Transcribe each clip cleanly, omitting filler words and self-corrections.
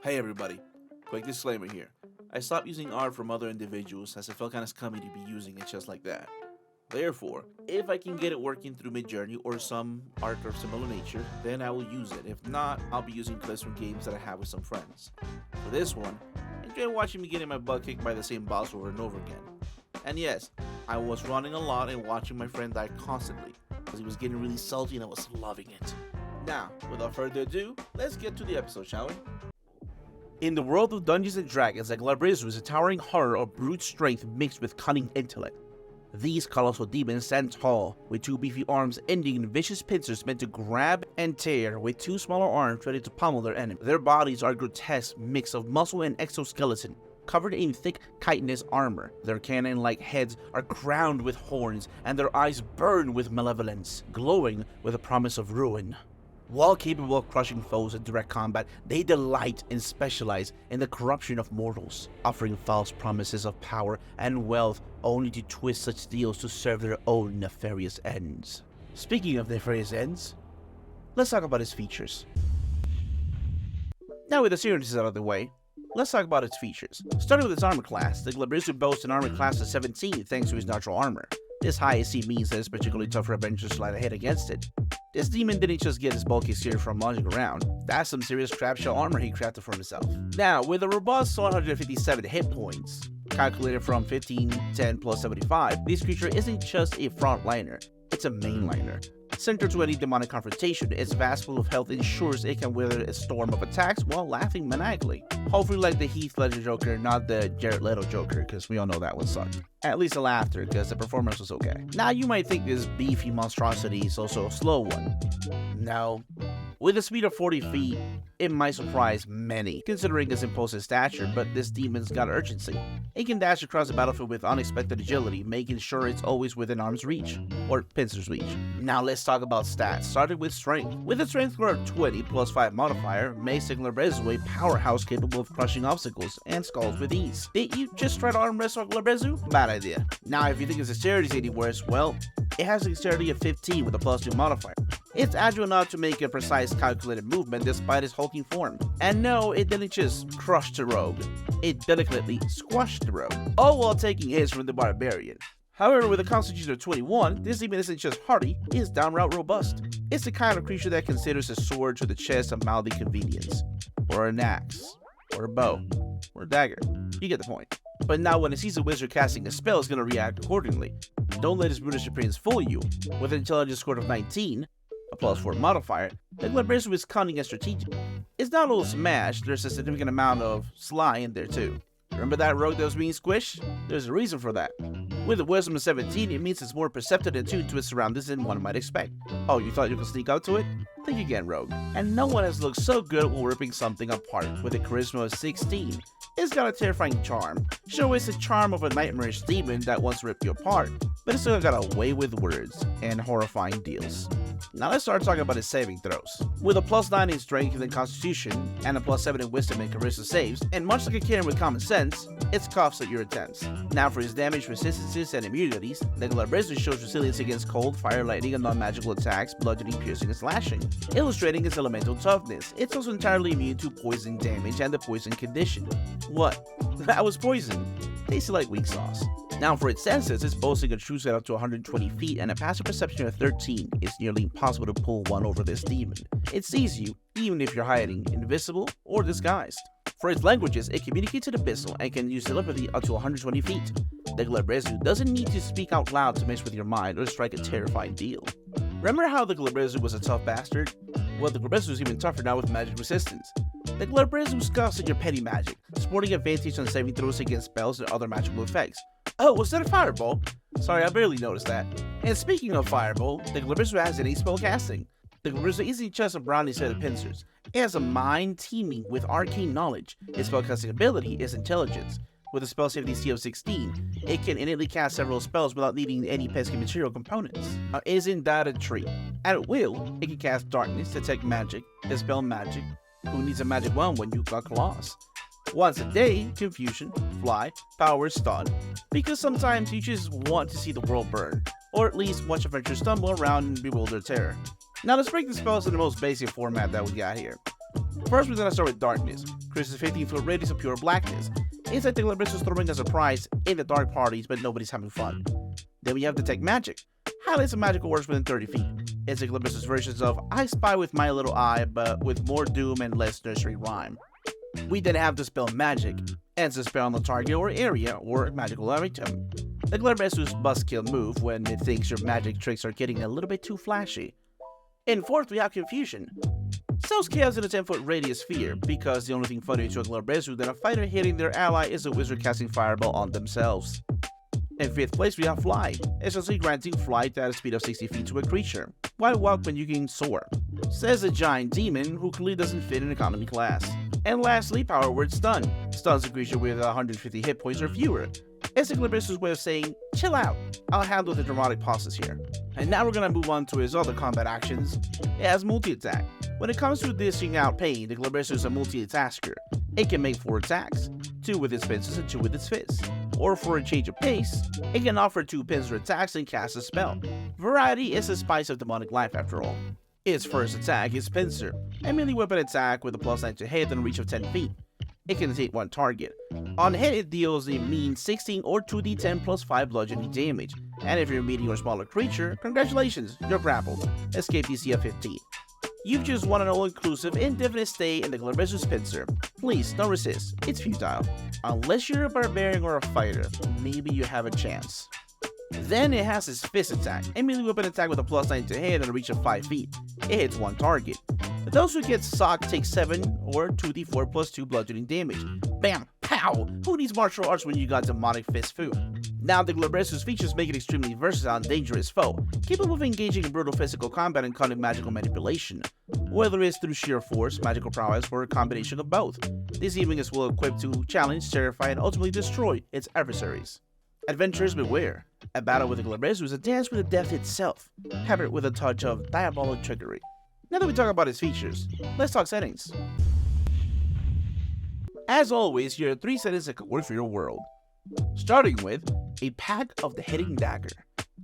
Hey everybody, quick disclaimer here. I stopped using art from other individuals as it felt kind of scummy to be using it just like that. Therefore, if I can get it working through MidJourney or some art of similar nature, then I will use it. If not, I'll be using clips from games that I have with some friends. For this one, enjoy watching me getting my butt kicked by the same boss over and over again. And yes, I was running a lot and watching my friend die constantly, because he was getting really salty and I was loving it. Now, without further ado, let's get to the episode, shall we? In the world of Dungeons & Dragons, Glabrezu is a towering horror of brute strength mixed with cunning intellect. These colossal demons stand tall, with two beefy arms ending in vicious pincers meant to grab and tear, with two smaller arms ready to pummel their enemy. Their bodies are a grotesque mix of muscle and exoskeleton, covered in thick chitinous armor. Their cannon-like heads are crowned with horns, and their eyes burn with malevolence, glowing with the promise of ruin. While capable of crushing foes in direct combat, they delight and specialize in the corruption of mortals, offering false promises of power and wealth only to twist such deals to serve their own nefarious ends. Speaking of nefarious ends, let's talk about its features. Now with the seriousness out of the way, let's talk about its features. Starting with its armor class, the Glabrezu boasts an armor class of 17 thanks to his natural armor. This high AC means that it's particularly tough for adventurers to slide ahead against it. This demon didn't just get his bulky exterior from lounging around, that's some serious crab shell armor he crafted for himself. Now, with a robust 157 hit points, calculated from 1510 plus 75, this creature isn't just a frontliner, it's a mainliner. Centered to any demonic confrontation, its vast pool of health ensures it can weather a storm of attacks while laughing maniacally. Hopefully like the Heath Ledger Joker, not the Jared Leto Joker, because we all know that one sucked. At least the laughter, because the performance was okay. Now you might think this beefy monstrosity is also a slow one. No. With a speed of 40 feet, it might surprise many, considering its imposing stature, but this demon's got urgency. It can dash across the battlefield with unexpected agility, making sure it's always within arm's reach, or pincer's reach. Now let's talk about stats, starting with strength. With a strength score of 20 plus 5 modifier, makes Glabrezu a powerhouse capable of crushing obstacles and skulls with ease. Did you just try to arm wrestle Glabrezu? Bad idea. Now if you think its dexterity is any worse, well, it has a dexterity of 15 with a plus 2 modifier. It's agile enough to make a precise calculated movement despite its hulking form. And no, it didn't just crush the rogue, it delicately squashed the rogue, all while taking hits from the barbarian. However, with a constitution of 21, this demon isn't just hardy, it's downright robust. It's the kind of creature that considers a sword to the chest a mild inconvenience, or an axe, or a bow, or a dagger. You get the point. But now when it sees a wizard casting a spell, it's gonna react accordingly. Don't let his brutish appearance fool you. With an intelligence score of 19, a plus 4 modifier, the Glabrezu is cunning and strategic. It's not all smash, there's a significant amount of sly in there too. Remember that rogue that was being squished? There's a reason for that. With a wisdom of 17, it means it's more perceptive and tuned to its surroundings than one might expect. Oh, you thought you could sneak up to it? Think again, rogue. And no one has looked so good while ripping something apart. With a charisma of 16, it's got a terrifying charm. Sure, it's the charm of a nightmarish demon that wants to rip you apart, but it's still got a way with words and horrifying deals. Now let's start talking about its saving throws. With a plus 9 in strength and constitution, and a plus 7 in wisdom and charisma saves, and much like a kitten with common sense, it scoffs at your attempts. Now for its damage resistances and immunities, the Glabrezu shows resilience against cold, fire, lightning, and non-magical attacks, bludgeoning, piercing, and slashing. Illustrating its elemental toughness, it's also entirely immune to poison damage and the poison condition. What? That was poison. Tasted like weak sauce. Now for its senses, it's boasting a true set up to 120 feet and a passive perception of 13. It's nearly impossible to pull one over this demon. It sees you, even if you're hiding, invisible, or disguised. For its languages, it communicates in Abyssal and can use telepathy up to 120 feet. The Glabrezu doesn't need to speak out loud to mess with your mind or strike a terrifying deal. Remember how the Glabrezu was a tough bastard? Well, the Glabrezu is even tougher now with magic resistance. The Glabrezu scoffs at your petty magic, sporting advantage on saving throws against spells and other magical effects. Oh, was that a fireball? Sorry, I barely noticed that. And speaking of fireball, the Glabrezu has innate spell casting. The Glabrezu isn't just a brownie set of pincers. It has a mind teeming with arcane knowledge. Its spellcasting ability is intelligence. With a spell save DC of 16, it can innately cast several spells without needing any pesky material components. Isn't that a treat? At will, it can cast darkness, detect magic, dispel magic. Who needs a magic wand when you got claws? Once a day, confusion, fly, power, stun, because sometimes you just want to see the world burn, or at least watch adventurers stumble around in bewildered terror. Now let's break the spells in the most basic format that we got here. First, we're gonna start with darkness. Creates a 15-foot radius of pure blackness. Inside, the Glabrezu is throwing a surprise in the dark parties, but nobody's having fun. Then we have Detect Magic. Highlights of magical words within 30 feet. It's a Glabrezu's versions of I Spy with My Little Eye, but with more doom and less nursery rhyme. We then have the spell Magic. Ends a spell on the target or area or magical item. The Glabrezu's buzzkill move when it thinks your magic tricks are getting a little bit too flashy. In fourth, we have Confusion. Sows chaos in a 10-foot radius sphere, because the only thing funnier to a Glabrezu than a fighter hitting their ally is a wizard casting Fireball on themselves. In fifth place, we have Fly, essentially granting flight at a speed of 60 feet to a creature. Why walk when you can soar? Says a giant demon who clearly doesn't fit in economy class. And lastly, Power Word Stun. Stuns a creature with 150 hit points or fewer. It's a Glabrezu's way of saying, chill out, I'll handle the dramatic pauses here. And now we're gonna move on to his other combat actions. It has multi-attack. When it comes to dishing out pain, the Glabrezu is a multi-tasker. It can make 4 attacks, 2 with its pincers and 2 with its fists. Or for a change of pace, it can offer 2 pincer attacks and cast a spell. Variety is the spice of demonic life after all. Its first attack is Pincer, a melee weapon attack with a +9 to hit and a reach of 10 feet. It can hit one target. On hit, it deals a mean 16 or 2d10 plus 5 bludgeoning damage. And if you're a medium or smaller creature, congratulations, you're grappled. Escape DC of 15. You've just won an all-inclusive, indefinite stay in the Glabrezu's pincer. Please, don't resist, it's futile. Unless you're a barbarian or a fighter, maybe you have a chance. Then it has its fist attack, a melee weapon attack with a +9 to hit and a reach of 5 feet. It hits one target. Those who get socked take 7 or 2d4 plus 2 bludgeoning damage. Bam! Pow! Who needs martial arts when you got demonic fist food? Now the Glabrezu's features make it extremely versatile and dangerous foe, capable of engaging in brutal physical combat and cunning magical manipulation. Whether it's through sheer force, magical prowess, or a combination of both, this evening is well equipped to challenge, terrify, and ultimately destroy its adversaries. Adventurers beware. A battle with the Glabrezu is a dance with the death itself, peppered with a touch of diabolic trickery. Now that we talk about its features, let's talk settings. As always, here are 3 settings that could work for your world. Starting with a pack of the Hidden Dagger.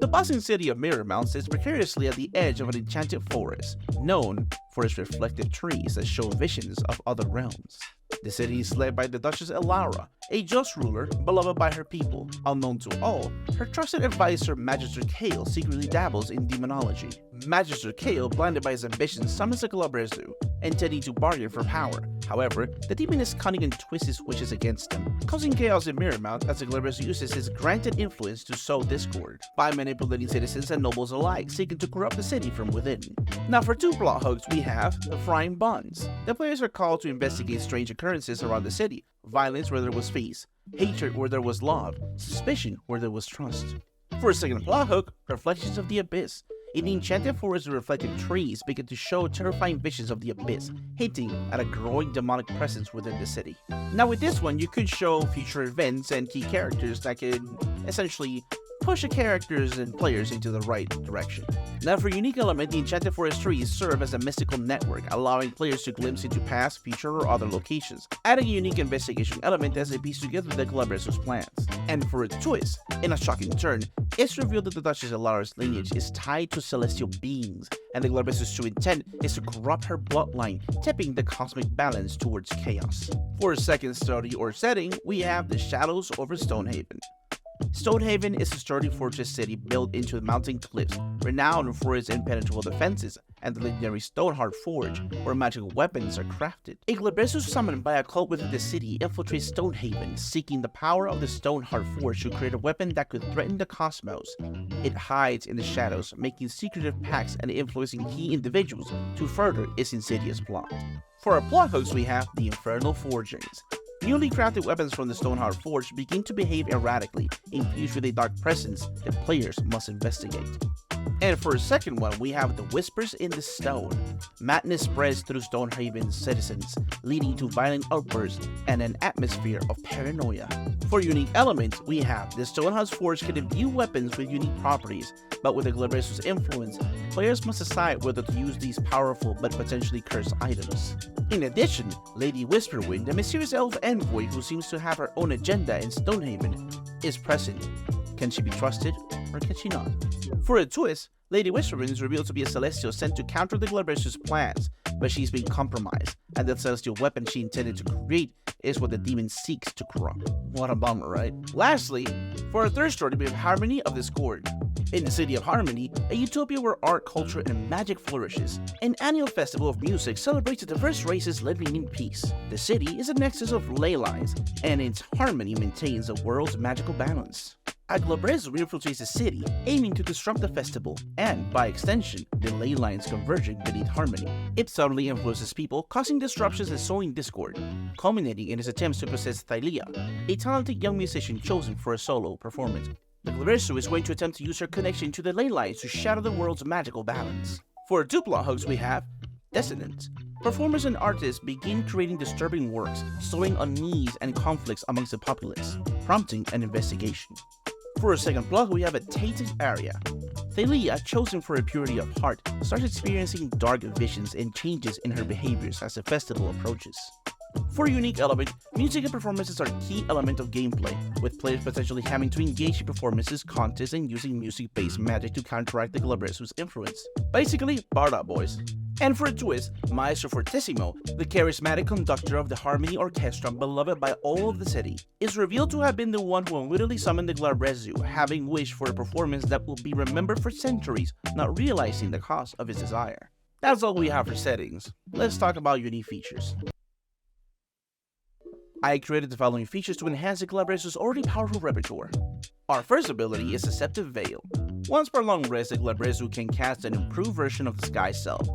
The bustling city of Mirrormount sits precariously at the edge of an enchanted forest, known for its reflective trees that show visions of other realms. The city is led by the Duchess Elara, a just ruler beloved by her people. Unknown to all, her trusted advisor Magister Kale secretly dabbles in demonology. Magister Kale, blinded by his ambitions, summons a Glabrezu, intending to bargain for power. However, the demon is cunning and twists his wishes against him, causing chaos in Mirrormount as the Glabrezu uses his granted influence to sow discord by manipulating citizens and nobles alike, seeking to corrupt the city from within. Now for 2 plot hooks, we have the Frying Buns. The players are called to investigate strange occurrences around the city, violence where there was peace, hatred where there was love, suspicion where there was trust. For a second plot hook, Reflections of the Abyss. In the enchanted forest, the reflective trees begin to show terrifying visions of the abyss, hinting at a growing demonic presence within the city. Now with this one, you could show future events and key characters that can essentially push the characters and players into the right direction. Now for unique element, the enchanted forest trees serve as a mystical network, allowing players to glimpse into past, future, or other locations, adding a unique investigation element as they piece together the Glabrezu's plans. And for its twist, in a shocking turn, it's revealed that the Duchess Elara's lineage is tied to celestial beings, and the Glabrezu's true intent is to corrupt her bloodline, tipping the cosmic balance towards chaos. For a second study or setting, we have the Shadows over Stonehaven. Stonehaven is a sturdy fortress city built into the mountain cliffs, renowned for its impenetrable defenses, and the legendary Stoneheart Forge, where magical weapons are crafted. A Glabrezu summoned by a cult within the city infiltrates Stonehaven, seeking the power of the Stoneheart Forge to create a weapon that could threaten the cosmos. It hides in the shadows, making secretive pacts and influencing key individuals to further its insidious plot. For our plot hooks, we have the Infernal Forgings. Newly crafted weapons from the Stoneheart Forge begin to behave erratically, infused with a dark presence that players must investigate. And for a second one, we have the Whispers in the Stone. Madness spreads through Stonehaven's citizens, leading to violent outbursts and an atmosphere of paranoia. For unique elements, we have the Stoneheart Forge can imbue weapons with unique properties, but with the Glabrezu's influence, players must decide whether to use these powerful but potentially cursed items. In addition, Lady Whisperwind, a mysterious elf envoy who seems to have her own agenda in Stonehaven, is present. Can she be trusted, or can she not? For a twist, Lady Whisperwind is revealed to be a celestial sent to counter the Glabrezu's plans, but she's been compromised, and the celestial weapon she intended to create is what the demon seeks to corrupt. What a bummer, right? Lastly, for our third story, we have Harmony of Discord. In the city of Harmony, a utopia where art, culture, and magic flourishes, an annual festival of music celebrates the diverse races living in peace. The city is a nexus of ley lines, and its harmony maintains the world's magical balance. Glabrezu infiltrates the city, aiming to disrupt the festival, and, by extension, the ley lines converging beneath Harmony. It subtly influences people, causing disruptions and sowing discord, culminating in his attempts to possess Thalia, a talented young musician chosen for a solo performance. The Glabrezu is going to attempt to use her connection to the ley lines to shatter the world's magical balance. For our 2 plot hooks we have Dissonance. Performers and artists begin creating disturbing works, sowing unease and conflicts amongst the populace, prompting an investigation. For a second plot, we have a Tainted Area. Thalia, chosen for her purity of heart, starts experiencing dark visions and changes in her behaviors as the festival approaches. For a unique element, music and performances are a key element of gameplay, with players potentially having to engage in performances, contests, and using music-based magic to counteract the Glabrezu's influence. Basically, barred up, boys. And for a twist, Maestro Fortissimo, the charismatic conductor of the Harmony Orchestra beloved by all of the city, is revealed to have been the one who unwittingly summoned the Glabrezu, having wished for a performance that will be remembered for centuries, not realizing the cost of his desire. That's all we have for settings. Let's talk about unique features. I created the following features to enhance the Glabrezu's already powerful repertoire. Our first ability is Deceptive Veil. Once per long rest, the Glabrezu can cast an improved version of the Sky Self,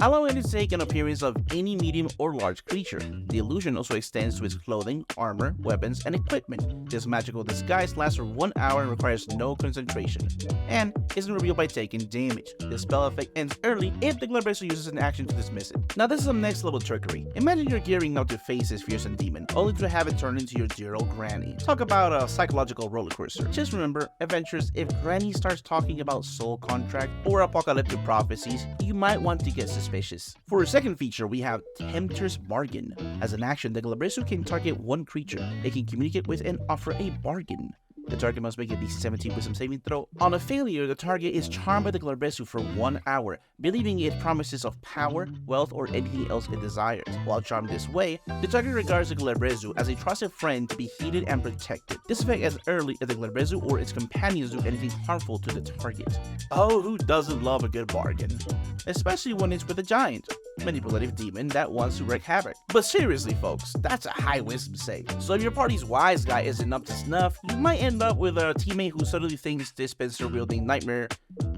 allowing it to take an appearance of any medium or large creature. The illusion also extends to its clothing, armor, weapons, and equipment. This magical disguise lasts for 1 hour and requires no concentration, and isn't revealed by taking damage. The spell effect ends early if the Glabrezu uses an action to dismiss it. Now this is some next level trickery. Imagine you're gearing up to face this fearsome demon, only to have it turn into your dear old granny. Talk about a psychological roller coaster. Just remember, adventurers, if granny starts talking about soul contract or apocalyptic prophecies, you might want to get suspicious. For a second feature, we have Tempter's Bargain. As an action, the Glabrezu can target one creature they can communicate with and offer a bargain. The target must make at least 17 wisdom saving throw. On a failure, the target is charmed by the Glabrezu for 1 hour, believing it promises of power, wealth, or anything else it desires. While charmed this way, the target regards the Glabrezu as a trusted friend to be heeded and protected. This effect ends early if the Glabrezu or its companions do anything harmful to the target. Oh, who doesn't love a good bargain? Especially when it's with a giant, manipulative demon that wants to wreak havoc. But seriously folks, that's a high wisdom save. So if your party's wise guy isn't up to snuff, you might end up with a teammate who suddenly thinks this Spencer-wielding nightmare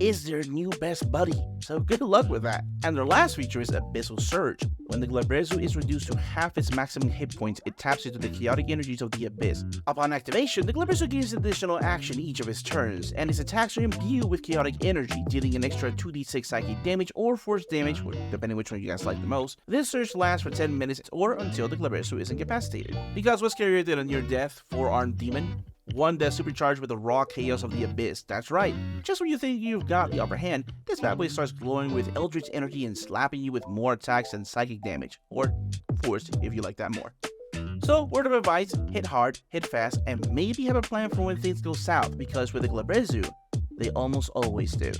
is their new best buddy. So good luck with that. And their last feature is Abyssal Surge. When the Glabrezu is reduced to half its maximum hit points, it taps into the chaotic energies of the abyss. Upon activation, the Glabrezu gains additional action each of its turns, and its attacks are imbued with chaotic energy, dealing an extra 2d6 psychic damage or force damage, depending which one you guys like the most. This surge lasts for 10 minutes or until the Glabrezu is incapacitated. Because what's scarier than a near-death, 4-armed demon? One that's supercharged with the raw chaos of the abyss. That's right. Just when you think you've got the upper hand, this bad boy starts glowing with eldritch energy and slapping you with more attacks and psychic damage. Or force, if you like that more. So, word of advice, hit hard, hit fast, and maybe have a plan for when things go south, because with the Glabrezu, they almost always do.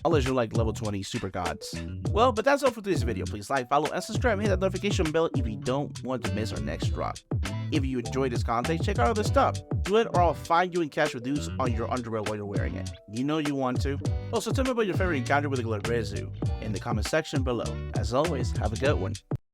Unless you're like level 20 super gods. Well, but that's all for today's video. Please like, follow, and subscribe, and hit that notification bell if you don't want to miss our next drop. If you enjoyed this content, check out other stuff. Do it or I'll find you and catch reduce on your underwear while you're wearing it. You know you want to. Also, tell me about your favorite encounter with the Glabrezu in the comment section below. As always, have a good one.